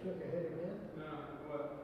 shook her head again? No, what?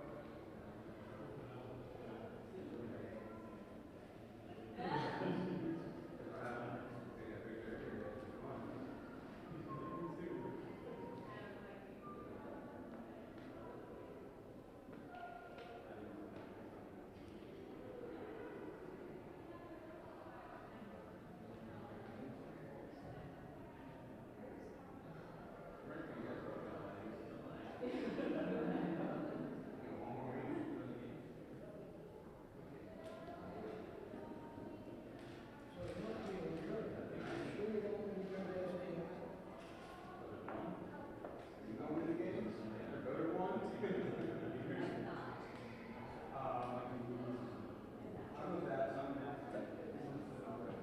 So it must be enjoyable. Are you sure you don't enjoy the STI? You know win the games? Go to one. I was at some I don't know if I traveled.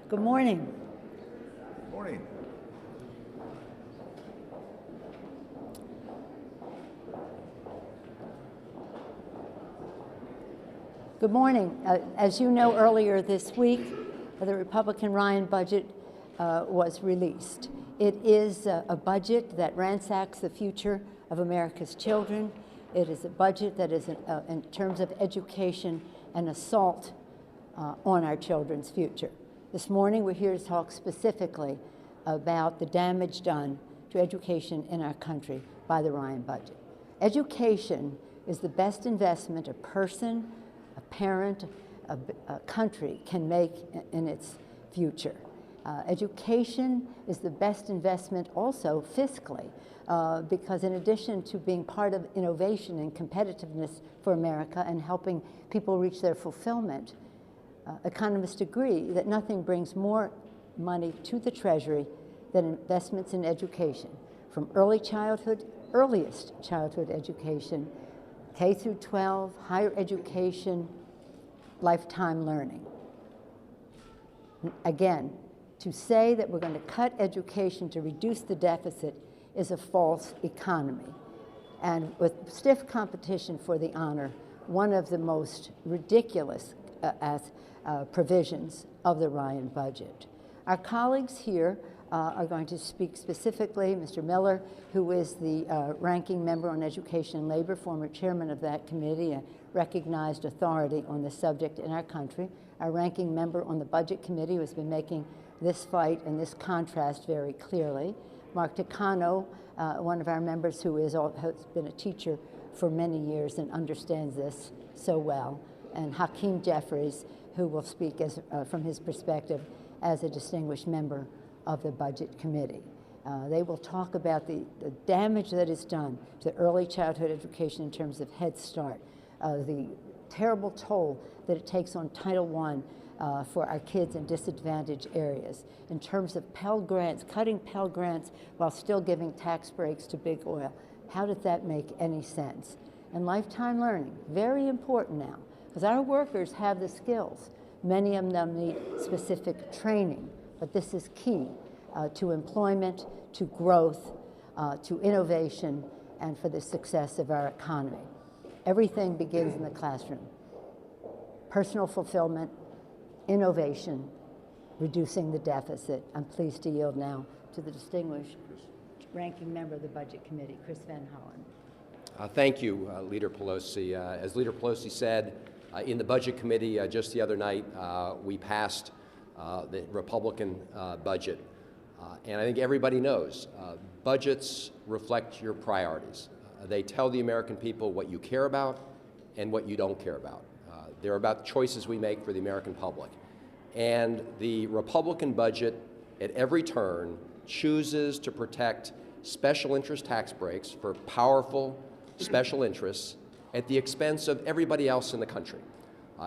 Good morning. Morning. Good morning. As you know, earlier this week, the Republican Ryan budget was released. It is a budget that ransacks the future of America's children. It is a budget that is, in terms of education, an assault on our children's future. This morning, we're here to talk specifically about the damage done to education in our country by the Ryan budget. Education is the best investment a person, a parent, a country can make in its future. Education is the best investment also fiscally, because in addition to being part of innovation and competitiveness for America and helping people reach their fulfillment, economists agree that nothing brings more money to the Treasury than investments in education, from earliest childhood education, K through 12, higher education, lifetime learning. Again, to say that we're going to cut education to reduce the deficit is a false economy. And with stiff competition for the honor, one of the most ridiculous provisions of the Ryan budget. Our colleagues here are going to speak specifically. Mr. Miller, who is the ranking member on Education and Labor, former chairman of that committee, a recognized authority on the subject in our country. Our ranking member on the Budget Committee, who has been making this fight and this contrast very clearly. Mark Takano, one of our members who has been a teacher for many years and understands this so well. And Hakeem Jeffries, who will speak from his perspective as a distinguished member of the Budget Committee. They will talk about the damage that is done to early childhood education in terms of Head Start, the terrible toll that it takes on Title I for our kids in disadvantaged areas, in terms of Pell Grants, cutting Pell Grants while still giving tax breaks to big oil, How did that make any sense? And lifetime learning, very important now, because our workers have the skills. Many of them need specific training, but this is key to employment, to growth, to innovation, and for the success of our economy. Everything begins in the classroom. Personal fulfillment, innovation, reducing the deficit. I'm pleased to yield now to the distinguished ranking member of the Budget Committee, Chris Van Hollen. Thank you, Leader Pelosi. As Leader Pelosi said, in the Budget Committee just the other night, we passed the Republican budget. And I think everybody knows budgets reflect your priorities. They tell the American people what you care about and what you don't care about. They're about choices we make for the American public. And the Republican budget at every turn chooses to protect special interest tax breaks for powerful special interests at the expense of everybody else in the country,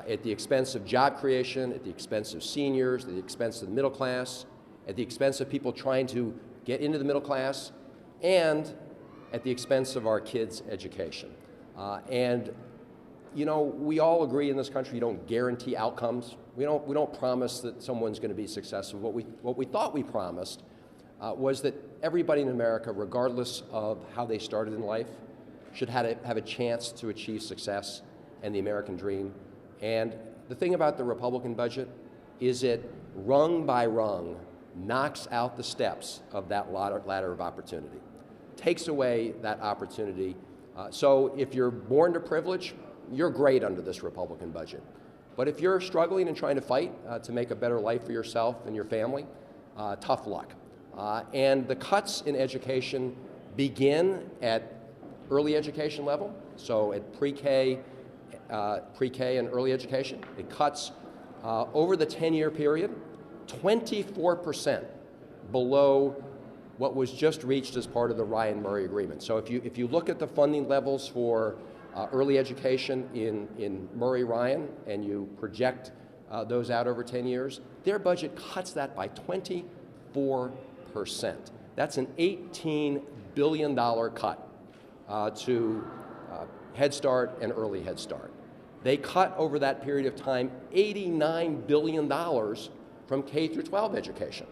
at the expense of job creation, at the expense of seniors, at the expense of the middle class, at the expense of people trying to get into the middle class, and at the expense of our kids' education. And you know, we all agree in this country you don't guarantee outcomes. We don't promise that someone's going to be successful. What we thought we promised was that everybody in America, regardless of how they started in life, should have a chance to achieve success and the American dream. And the thing about the Republican budget is it, rung by rung, knocks out the steps of that ladder of opportunity, takes away that opportunity. So if you're born to privilege, you're great under this Republican budget. But if you're struggling and trying to fight to make a better life for yourself and your family, tough luck. And the cuts in education begin at early education level, so at pre-K and early education. It cuts over the 10-year period 24% below what was just reached as part of the Ryan-Murray Agreement. So if you look at the funding levels for early education in Murray-Ryan and you project those out over 10 years, their budget cuts that by 24%. That's an $18 billion cut to Head Start and early Head Start. They cut over that period of time $89 billion from K through 12 education,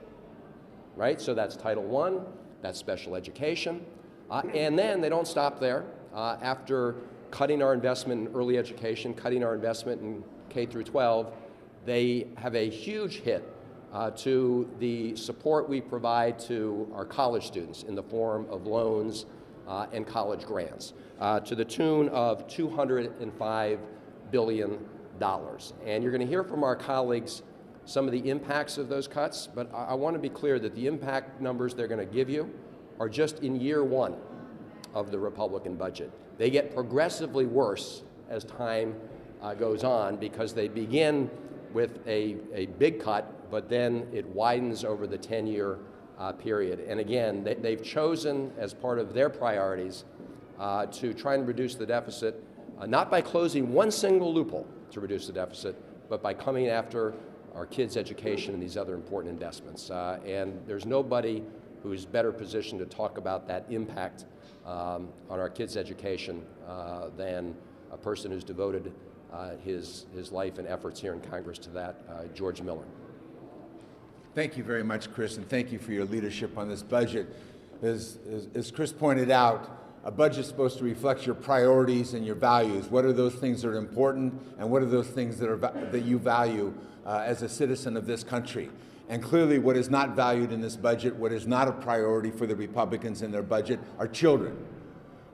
right? So that's Title I, that's special education. And then they don't stop there. After cutting our investment in early education, cutting our investment in K through 12, they have a huge hit to the support we provide to our college students in the form of loans and college grants to the tune of $205 billion. And you're going to hear from our colleagues some of the impacts of those cuts, but I want to be clear that the impact numbers they're going to give you are just in year one of the Republican budget. They get progressively worse as time goes on because they begin with a big cut, but then it widens over the 10-year period. And again, they've chosen as part of their priorities to try and reduce the deficit, not by closing one single loophole to reduce the deficit, but by coming after our kids' education and these other important investments. And there's nobody who's better positioned to talk about that impact on our kids' education than a person who's devoted his life and efforts here in Congress to that, George Miller. Thank you very much, Chris, and thank you for your leadership on this budget. As Chris pointed out, a budget is supposed to reflect your priorities and your values. What are those things that are important, and what are those things that you value as a citizen of this country? And clearly, what is not valued in this budget, what is not a priority for the Republicans in their budget, are children.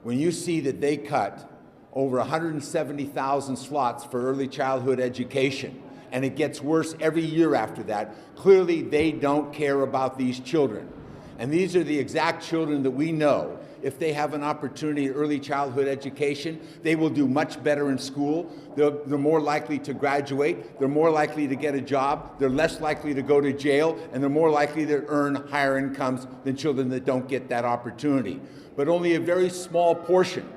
When you see that they cut over 170,000 slots for early childhood education, and it gets worse every year after that, clearly they don't care about these children. And these are the exact children that we know, if they have an opportunity at early childhood education, they will do much better in school. They're more likely to graduate. They're more likely to get a job. They're less likely to go to jail. And they're more likely to earn higher incomes than children that don't get that opportunity. But only a very small portion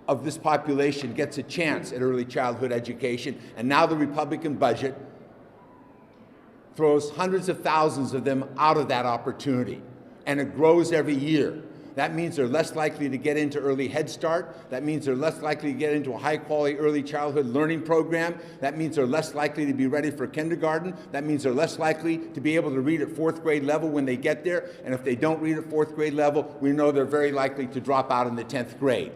of this population gets a chance at early childhood education. And now the Republican budget throws hundreds of thousands of them out of that opportunity. And it grows every year. That means they're less likely to get into early Head Start. That means they're less likely to get into a high-quality early childhood learning program. That means they're less likely to be ready for kindergarten. That means they're less likely to be able to read at 4th grade level when they get there. And if they don't read at 4th grade level, we know they're very likely to drop out in the 10th grade.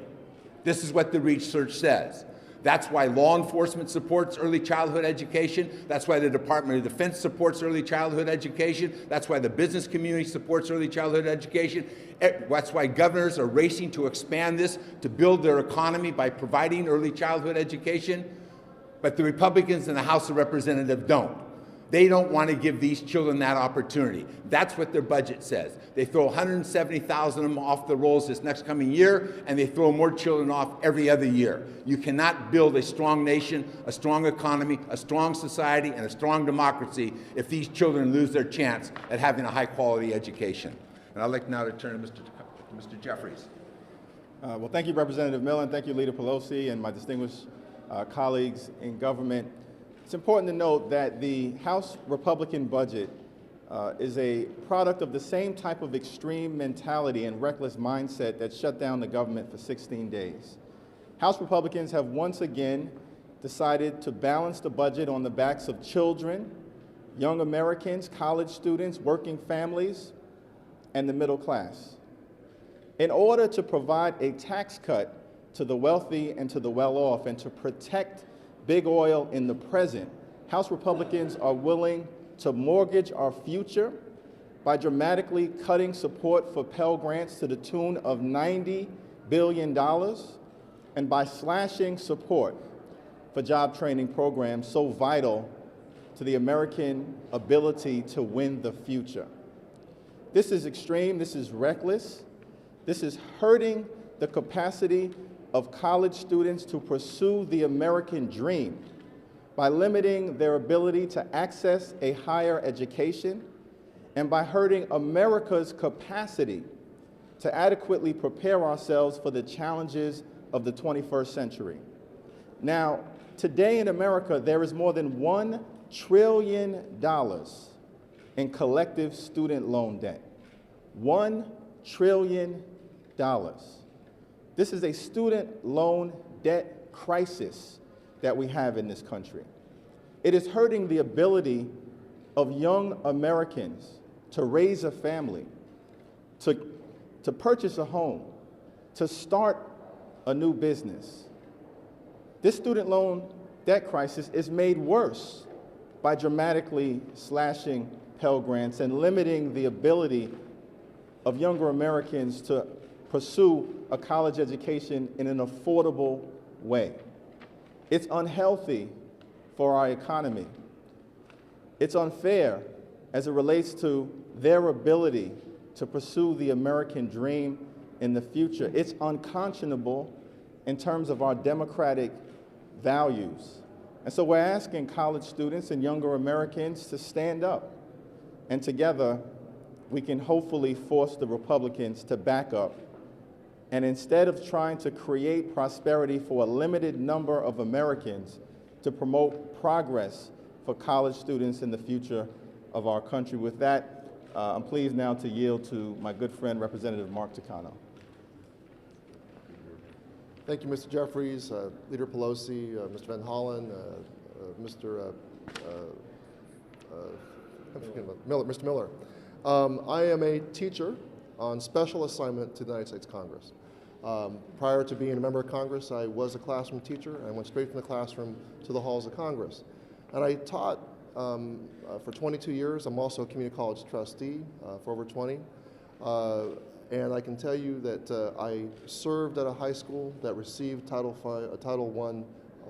This is what the research says. That's why law enforcement supports early childhood education. That's why the Department of Defense supports early childhood education. That's why the business community supports early childhood education. That's why governors are racing to expand this, to build their economy by providing early childhood education. But the Republicans in the House of Representatives don't. They don't want to give these children that opportunity. That's what their budget says. They throw 170,000 of them off the rolls this next coming year, and they throw more children off every other year. You cannot build a strong nation, a strong economy, a strong society, and a strong democracy if these children lose their chance at having a high-quality education. And I'd like now to turn to Mr. Jeffries. Well, thank you, Representative Millen. Thank you, Leader Pelosi, and my distinguished colleagues in government. It's important to note that the House Republican budget is a product of the same type of extreme mentality and reckless mindset that shut down the government for 16 days. House Republicans have once again decided to balance the budget on the backs of children, young Americans, college students, working families, and the middle class. In order to provide a tax cut to the wealthy and to the well-off and to protect big oil in the present, House Republicans are willing to mortgage our future by dramatically cutting support for Pell Grants to the tune of $90 billion and by slashing support for job training programs so vital to the American ability to win the future. This is extreme, this is reckless, this is hurting the capacity of college students to pursue the American dream by limiting their ability to access a higher education and by hurting America's capacity to adequately prepare ourselves for the challenges of the 21st century. Now, today in America, there is more than $1 trillion in collective student loan debt. $1 trillion. This is a student loan debt crisis that we have in this country. It is hurting the ability of young Americans to raise a family, to purchase a home, to start a new business. This student loan debt crisis is made worse by dramatically slashing Pell Grants and limiting the ability of younger Americans to pursue a college education in an affordable way. It's unhealthy for our economy. It's unfair as it relates to their ability to pursue the American dream in the future. It's unconscionable in terms of our democratic values. And so we're asking college students and younger Americans to stand up, and together we can hopefully force the Republicans to back up. And instead of trying to create prosperity for a limited number of Americans, to promote progress for college students in the future of our country. With that, I'm pleased now to yield to my good friend, Representative Mark Takano. Thank you, Mr. Jeffries, Leader Pelosi, Mr. Van Hollen, Mr. Miller. I am a teacher on special assignment to the United States Congress. Prior to being a member of Congress, I was a classroom teacher. I went straight from the classroom to the halls of Congress. And I taught for 22 years. I'm also a community college trustee for over 20. And I can tell you that I served at a high school that received Title I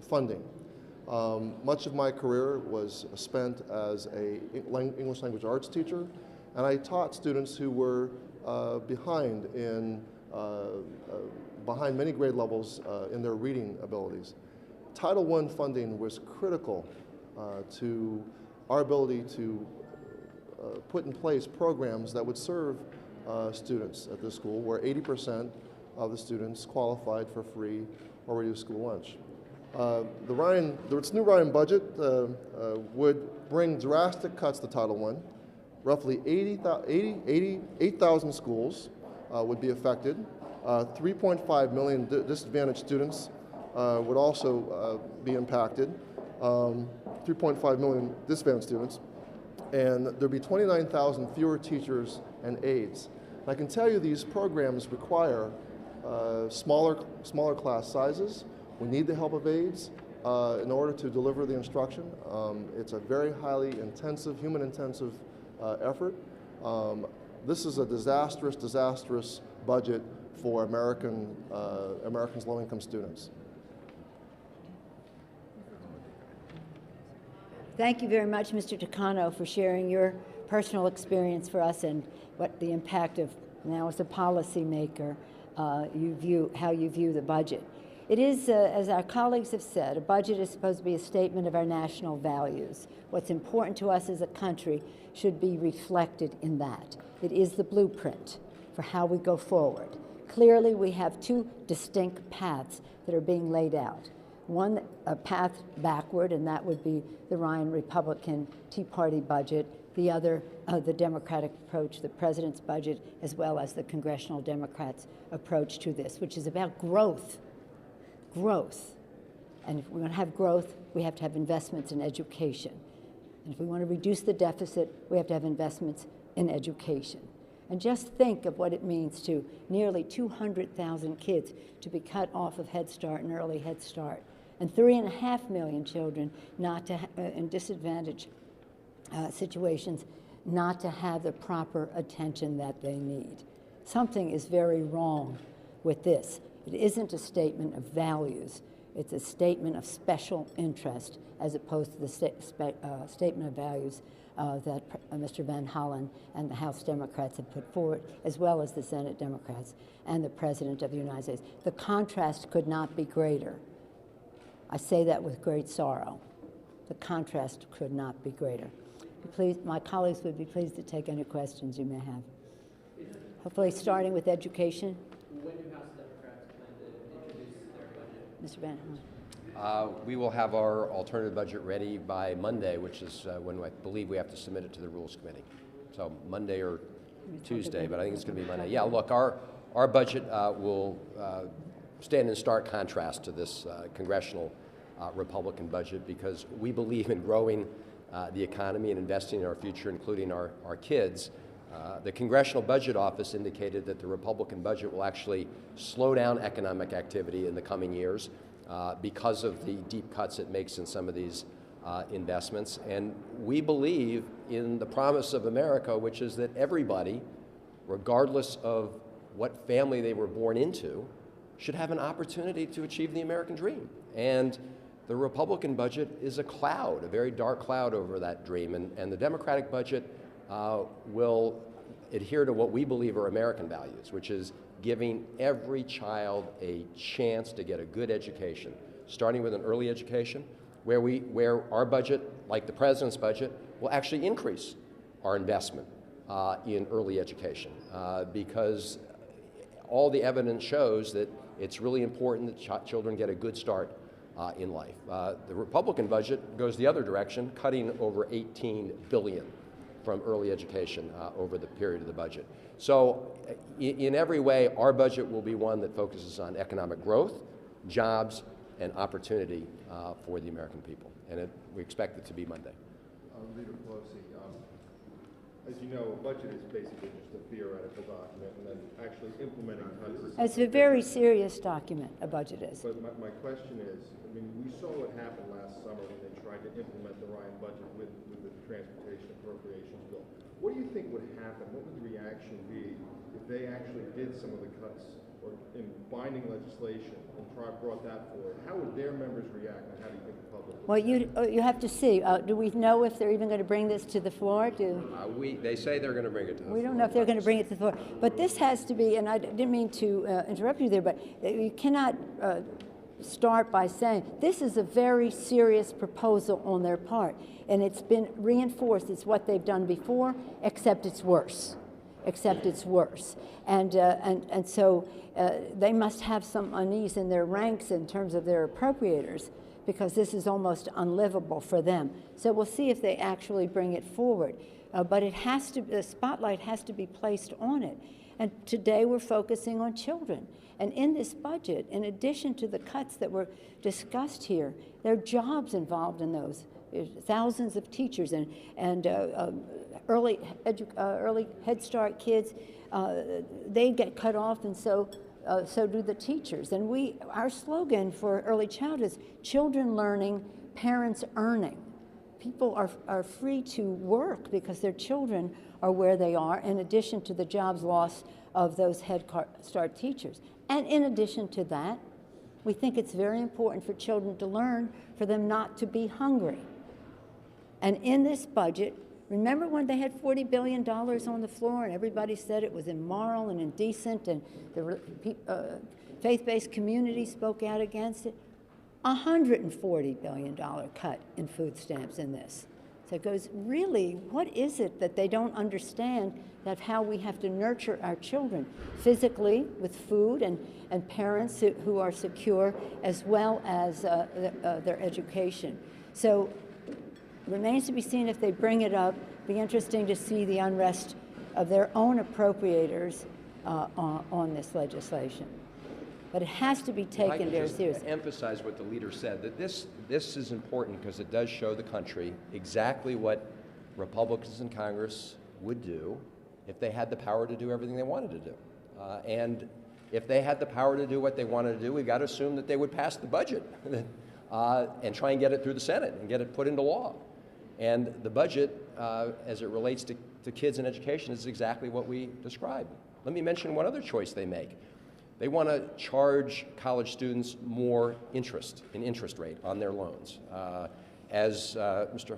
funding. Much of my career was spent as an English language arts teacher, and I taught students who were behind many grade levels in their reading abilities. Title I funding was critical to our ability to put in place programs that would serve students at this school, where 80% of the students qualified for free or reduced school lunch. This new Ryan budget would bring drastic cuts to Title I, roughly 88,000 schools, would be affected. 3.5 million disadvantaged students would also be impacted. 3.5 million disadvantaged students. And there'd be 29,000 fewer teachers and aides. And I can tell you these programs require smaller class sizes. We need the help of aides in order to deliver the instruction. It's a very highly intensive, human-intensive effort. This is a disastrous budget for Americans' low-income students. Thank you very much, Mr. Takano, for sharing your personal experience for us and what the impact of, now as a policymaker, how you view the budget. It is, as our colleagues have said, a budget is supposed to be a statement of our national values. What's important to us as a country should be reflected in that. It is the blueprint for how we go forward. Clearly, we have two distinct paths that are being laid out. One, a path backward, and that would be the Ryan Republican Tea Party budget. The other, the Democratic approach, the president's budget, as well as the congressional Democrats' approach to this, which is about growth. Growth. And if we're going to have growth, we have to have investments in education. And if we want to reduce the deficit, we have to have investments in education. And just think of what it means to nearly 200,000 kids to be cut off of Head Start and early Head Start, and 3.5 million children not to in disadvantaged situations not to have the proper attention that they need. Something is very wrong with this. It isn't a statement of values. It's a statement of special interest as opposed to the statement of values that Mr. Van Hollen and the House Democrats have put forward, as well as the Senate Democrats and the President of the United States. The contrast could not be greater. I say that with great sorrow. The contrast could not be greater. Please, my colleagues would be pleased to take any questions you may have. Hopefully starting with education. When do House Democrats plan to introduce their budget? Mr. Van Hollen. We will have our alternative budget ready by Monday, which is when I believe we have to submit it to the Rules Committee. So Monday or Tuesday, but I think it's going to be Monday. Yeah, look, our budget will stand in stark contrast to this congressional Republican budget because we believe in growing the economy and investing in our future, including our kids. The Congressional Budget Office indicated that the Republican budget will actually slow down economic activity in the coming years because of the deep cuts it makes in some of these investments. And we believe in the promise of America, which is that everybody, regardless of what family they were born into, should have an opportunity to achieve the American dream. And the Republican budget is a cloud, a very dark cloud over that dream. And the Democratic budget will adhere to what we believe are American values, which is giving every child a chance to get a good education, starting with an early education, where our budget, like the president's budget, will actually increase our investment in early education because all the evidence shows that it's really important that children get a good start in life. The Republican budget goes the other direction, cutting over $18 billion from early education over the period of the budget. So in every way, our budget will be one that focuses on economic growth, jobs, and opportunity for the American people. And we expect it to be Monday. Leader Pelosi, as you know, a budget is basically just a theoretical document, and then actually implementing cuts. It's a very serious document, a budget is. But my question is, I mean, we saw what happened last summer when they tried to implement the Ryan budget with the transportation appropriations bill. What do you think would happen? What would the reaction be if they actually did some of the cuts or in binding legislation and brought that forward? How would their members react, and how do you think the public would react? Well, you have to see. Do we know if they're even going to bring this to the floor? They say they're going to bring it to the floor. We don't know if they're going to bring it to the floor. But this has to be, and I didn't mean to interrupt you there, but you cannot start by saying this is a very serious proposal on their part. And it's been reinforced. It's what they've done before, except it's worse. Except it's worse. And so they must have some unease in their ranks in terms of their appropriators, because this is almost unlivable for them. So we'll see if they actually bring it forward. But it has to, the spotlight has to be placed on it. And today we're focusing on children. And in this budget, in addition to the cuts that were discussed here, there are jobs involved in those. There's thousands of teachers and early Head Start kids, they get cut off, and so do the teachers. And our slogan for early childhood is children learning, parents earning. People are free to work because their children are where they are, in addition to the jobs loss of those Head Start teachers. And in addition to that, we think it's very important for children to learn, for them not to be hungry. And in this budget, remember when they had $40 billion on the floor and everybody said it was immoral and indecent, and the faith-based community spoke out against it? $140 billion cut in food stamps in this. So it goes, really, what is it that they don't understand that how we have to nurture our children physically with food and parents who are secure, as well as their education. So remains to be seen if they bring it up. Be interesting to see the unrest of their own appropriators on this legislation. But it has to be taken very seriously. To emphasize what the leader said, that this is important because it does show the country exactly what Republicans in Congress would do if they had the power to do everything they wanted to do. And if they had the power to do what they wanted to do, we've got to assume that they would pass the budget and try and get it through the Senate and get it put into law. And the budget, as it relates to kids and education, is exactly what we described. Let me mention one other choice they make. They want to charge college students more interest rate on their loans. As Mr.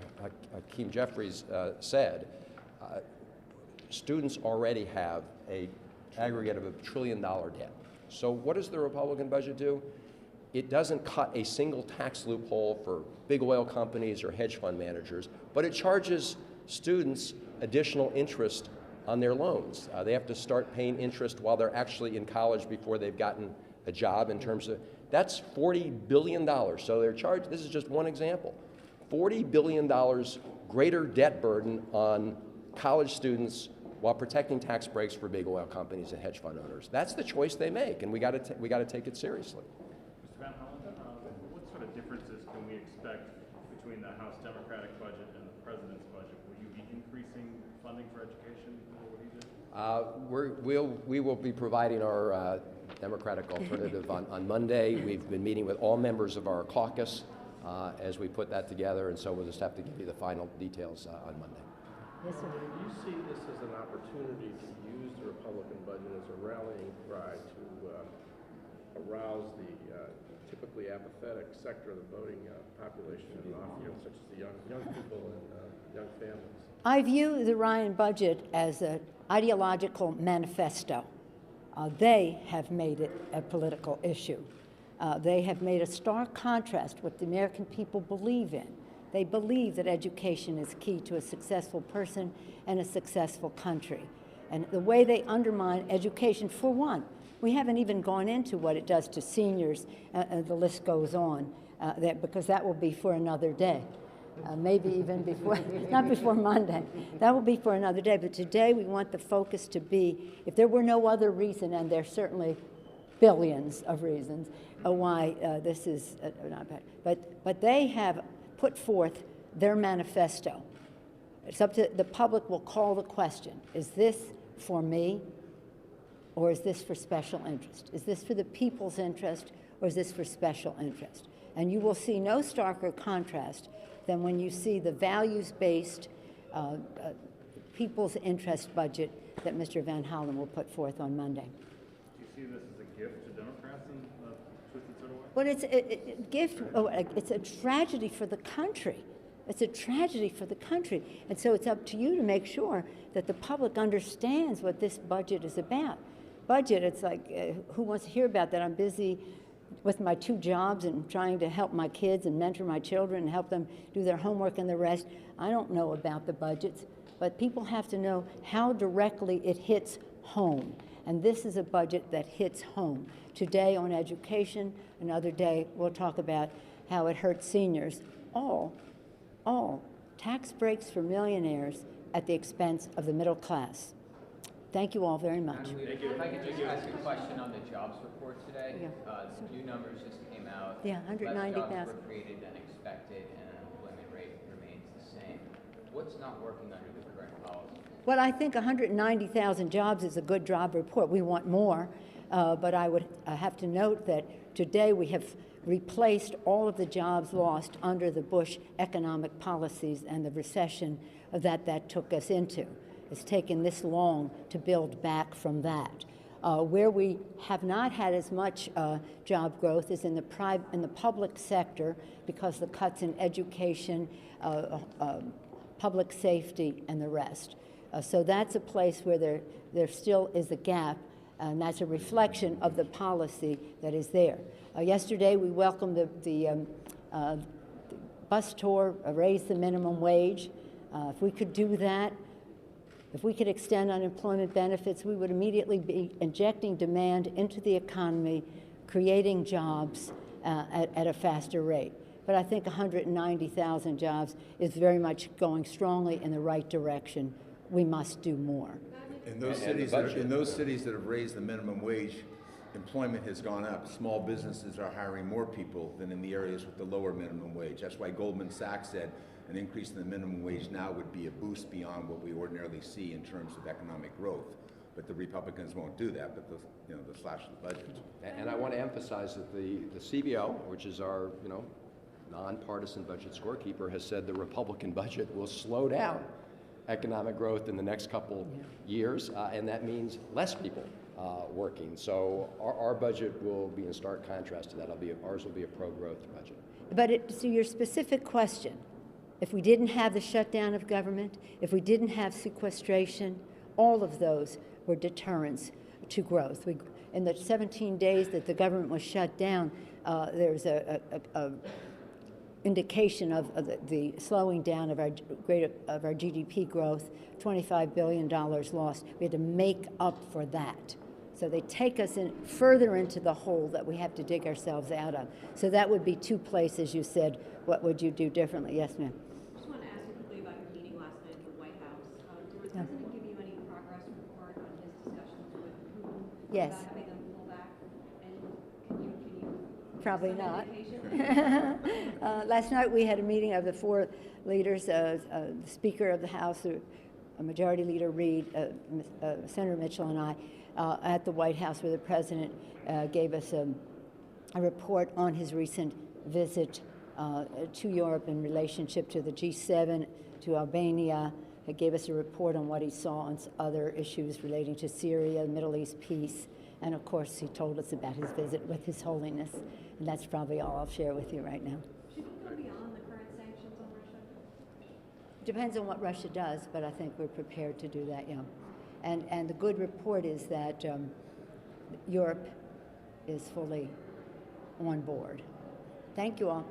Hakeem Jeffries said, students already have an aggregate of $1 trillion debt. So what does the Republican budget do? It doesn't cut a single tax loophole for big oil companies or hedge fund managers, but it charges students additional interest on their loans. They have to start paying interest while they're actually in college before they've gotten a job. In terms of, that's $40 billion. So they're charged, this is just one example, $40 billion greater debt burden on college students while protecting tax breaks for big oil companies and hedge fund owners. That's the choice they make, and we got to take it seriously. Mr. Van Hollen, what sort of differences can we expect between the House Democratic budget and the President's budget? Will you be increasing funding for education? We will be providing our Democratic alternative on Monday. We've been meeting with all members of our caucus as we put that together, and so we'll just have to give you the final details on Monday. Yes, sir. Do you see this as an opportunity to use the Republican budget as a rallying cry to arouse the typically apathetic sector of the voting population, such as the young people and young families? I view the Ryan budget as an ideological manifesto. They have made it a political issue. They have made a stark contrast what the American people believe in. They believe that education is key to a successful person and a successful country. And the way they undermine education, for one, we haven't even gone into what it does to seniors, the list goes on, because that will be for another day. Maybe even before, not before Monday. That will be for another day. But today we want the focus to be, if there were no other reason, and there's certainly billions of reasons why this is not bad, but they have put forth their manifesto. It's up to the public will call the question, is this for me, or is this for special interest? Is this for the people's interest, or is this for special interest? And you will see no starker contrast than when you see the values-based people's interest budget that Mr. Van Hollen will put forth on Monday. Do you see this as a gift to Democrats in a twisted sort of way? Well, it's a gift. It's a tragedy for the country. It's a tragedy for the country. And so it's up to you to make sure that the public understands what this budget is about. Budget, it's like, who wants to hear about that? I'm busy with my 2 jobs and trying to help my kids and mentor my children and help them do their homework and the rest. I don't know about the budgets, but people have to know how directly it hits home. And this is a budget that hits home. Today on education, another day we'll talk about how it hurts seniors. All tax breaks for millionaires at the expense of the middle class. Thank you all very much. If I could just ask a question on the jobs report today. Yeah. New numbers just came out. Yeah, 190,000. Less jobs were created than expected, and unemployment rate remains the same. What's not working under the current policy? Well, I think 190,000 jobs is a good job report. We want more, but I would have to note that today we have replaced all of the jobs lost under the Bush economic policies and the recession that took us into. It's taken this long to build back from that. Where we have not had as much job growth is in the public sector, because the cuts in education, public safety, and the rest. So that's a place where there still is a gap, and that's a reflection of the policy that is there. Yesterday, we welcomed the bus tour, raise the minimum wage. If we could do that, if we could extend unemployment benefits, we would immediately be injecting demand into the economy, creating jobs at a faster rate. But I think 190,000 jobs is very much going strongly in the right direction. We must do more. In those cities that have raised the minimum wage, employment has gone up. Small businesses are hiring more people than in the areas with the lower minimum wage. That's why Goldman Sachs said an increase in the minimum wage now would be a boost beyond what we ordinarily see in terms of economic growth. But the Republicans won't do that, but they'll slash the budget. And I want to emphasize that the CBO, which is our nonpartisan budget scorekeeper, has said the Republican budget will slow down economic growth in the next couple years, and that means less people working. So our budget will be in stark contrast to that. Ours will be a pro-growth budget. But to your specific question, if we didn't have the shutdown of government, if we didn't have sequestration, all of those were deterrents to growth. In the 17 days that the government was shut down, there's a indication of the slowing down of our GDP growth, $25 billion lost. We had to make up for that. So they take us further into the hole that we have to dig ourselves out of. So that would be two places you said, what would you do differently? Yes, ma'am. I just want to ask you quickly about your meeting last night at the White House. Did the President give you any progress report on his discussions with Putin? Yes. About having them pull back? And can you Probably some not. indication? Last night we had a meeting of the four leaders, the Speaker of the House, Majority Leader Reid, Senator Mitchell, and I, at the White House, where the President gave us a report on his recent visit to Europe in relationship to the G7, to Albania. He gave us a report on what he saw on other issues relating to Syria, Middle East peace, and of course he told us about his visit with His Holiness. And that's probably all I'll share with you right now. Should we go beyond the current sanctions on Russia? Depends on what Russia does, but I think we're prepared to do that, yeah. And the good report is that Europe is fully on board. Thank you all.